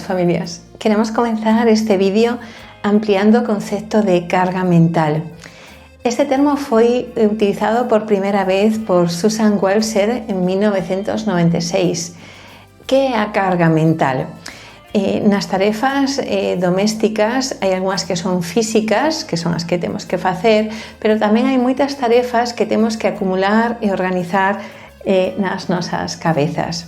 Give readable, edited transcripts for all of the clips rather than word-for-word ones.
familias. Queremos comenzar este vídeo ampliando o concepto de carga mental. Este termo foi utilizado por primeira vez por Susan Welser en 1996. Que é a carga mental? Nas tarefas domésticas hai algunhas que son físicas, que son as que temos que facer, pero tamén hai moitas tarefas que temos que acumular e organizar nas nosas cabezas.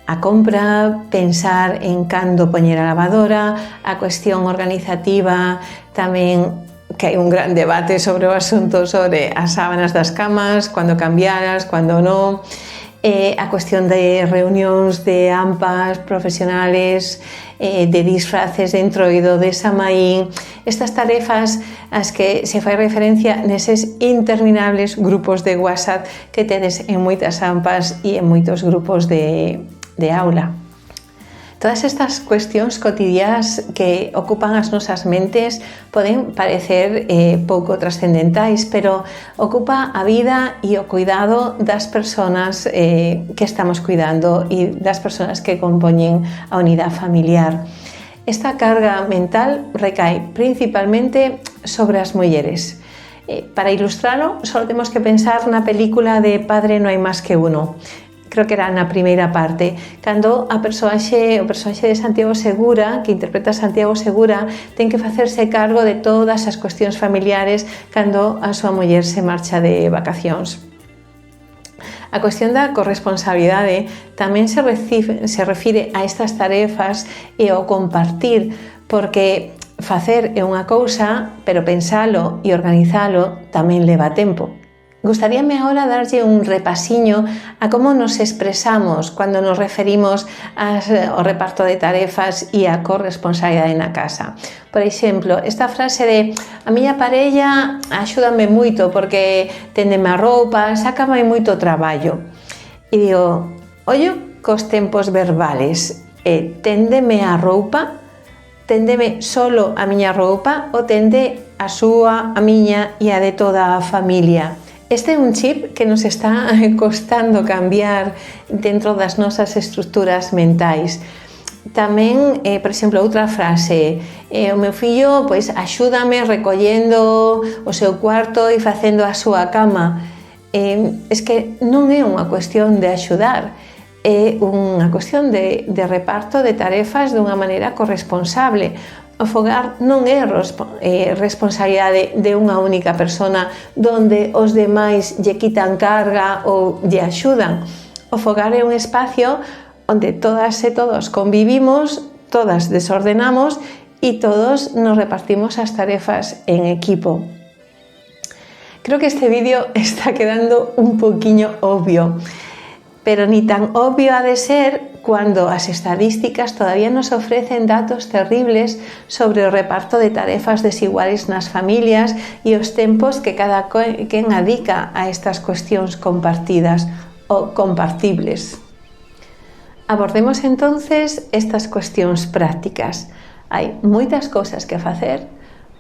A compra, pensar en cando poñer a lavadora, a cuestión organizativa, tamén que hai un gran debate sobre o asunto sobre as sábanas das camas, cando cambiaras, cando non, a cuestión de reunións de AMPAs profesionales, de disfraces de entroido, de Samaín, estas tarefas ás que se fai referencia neses interminables grupos de WhatsApp que tedes en moitas AMPAs e en moitos grupos de aula. Todas estas cuestións cotidianas que ocupan as nosas mentes poden parecer pouco trascendentais, pero ocupa a vida e o cuidado das persoas que estamos cuidando e das persoas que compoñen a unidade familiar. Esta carga mental recae principalmente sobre as mulleres. Para ilustralo, só temos que pensar na película de Padre no hai máis que uno. Creo que era na primeira parte, cando o personaxe de Santiago Segura, que interpreta Santiago Segura, ten que facerse cargo de todas as cuestións familiares cando a súa muller se marcha de vacacións. A cuestión da corresponsabilidade tamén se refire a estas tarefas e ao compartir, porque facer é unha cousa, pero pensalo e organizalo tamén leva tempo. Gustaríame agora darlle un repasiño a como nos expresamos cando nos referimos ao reparto de tarefas e a corresponsabilidade na casa. Por exemplo, esta frase de a miña parella axúdame moito porque téndeme a roupa, sácame moito traballo. E digo, ollo cos tempos verbales, téndeme a roupa, téndeme solo a miña roupa ou tende a súa, a miña e a de toda a familia. Este é un chip que nos está costando cambiar dentro das nosas estruturas mentais. Tamén, por exemplo, outra frase, o meu fillo axúdame recollendo o seu cuarto e facendo a súa cama. Es que non é unha cuestión de axudar, é unha cuestión de reparto de tarefas dunha maneira corresponsable. O fogar non é responsabilidade de unha única persona donde os demais lle quitan carga ou lle axudan. O fogar é un espacio onde todas e todos convivimos, todas desordenamos e todos nos repartimos as tarefas en equipo. Creo que este vídeo está quedando un poquinho obvio, pero ni tan obvio ha de ser cuando as estadísticas todavía nos ofrecen datos terribles sobre o reparto de tarefas desiguales nas familias e os tempos que cada quen adica a estas cuestións compartidas ou compartibles. Abordemos entonces estas cuestións prácticas. Hai moitas cousas que facer,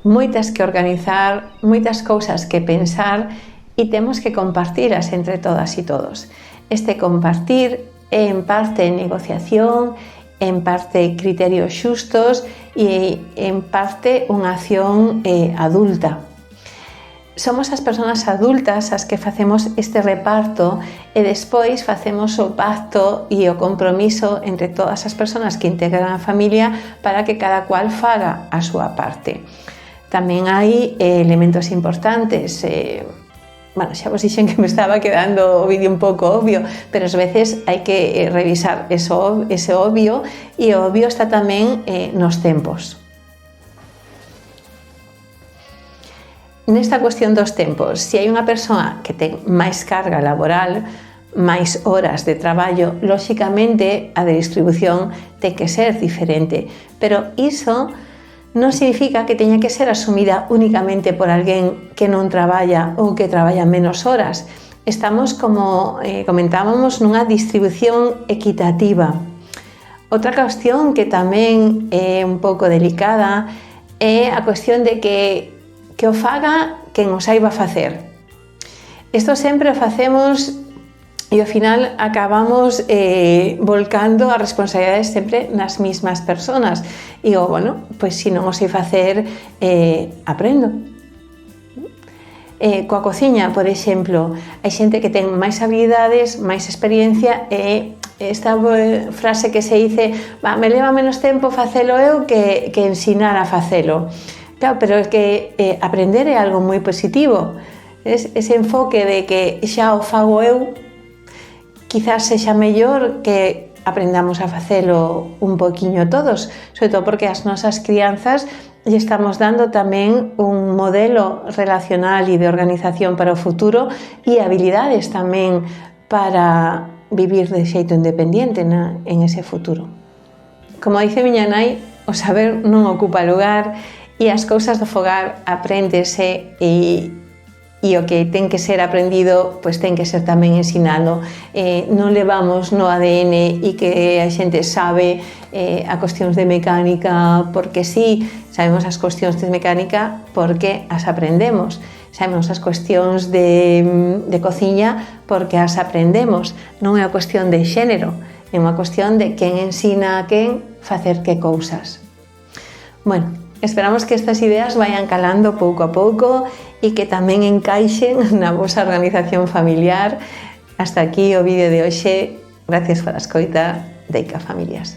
moitas que organizar, moitas cousas que pensar e temos que compartilas entre todas e todos. Este compartir é en parte negociación, en parte criterios xustos e en parte unha acción adulta. Somos as persoas adultas as que facemos este reparto e despois facemos o pacto e o compromiso entre todas as persoas que integran a familia para que cada cual faga a súa parte. Tamén hai elementos importantes. Xa vos dixen que me estaba quedando o vídeo un pouco obvio, pero ás veces hai que revisar ese obvio e o obvio está tamén nos tempos. Nesta cuestión dos tempos, se hai unha persoa que ten máis carga laboral, máis horas de traballo, lóxicamente a distribución ten que ser diferente, pero iso non significa que teña que ser asumida únicamente por alguén que non traballa ou que traballa menos horas. Estamos, como comentábamos, nunha distribución equitativa. Outra cuestión que tamén é un pouco delicada é a cuestión de que o faga quen o saiba facer. Isto sempre o facemos e ao final acabamos volcando as responsabilidades sempre nas mismas persoas. E digo, bueno, pois se non o sei facer, aprendo. Coa cociña, por exemplo, hai xente que ten máis habilidades, máis experiencia e esta frase que se dice, me leva menos tempo facelo eu que ensinar a facelo. Claro, pero é que aprender é algo moi positivo. Ese enfoque de que xa o fago eu, quizás sexa mellor que aprendamos a facelo un poquinho todos, sobre todo porque as nosas crianzas lle estamos dando tamén un modelo relacional e de organización para o futuro e habilidades tamén para vivir de xeito independiente en ese futuro. Como dice miña nai, o saber non ocupa lugar e as cousas do fogar apréndese e o que ten que ser aprendido, pois ten que ser tamén ensinado. Non levamos no ADN e que a xente sabe a cuestións de mecánica porque sí, sabemos as cuestións de mecánica porque as aprendemos. Sabemos as cuestións de cociña porque as aprendemos. Non é a cuestión de xénero, é unha cuestión de quen ensina a quen facer que cousas. Bueno, esperamos que estas ideas vayan calando pouco a pouco e que tamén encaixen na vosa organización familiar. Hasta aquí o vídeo de hoxe. Gracias pola escoita de ICA Familias.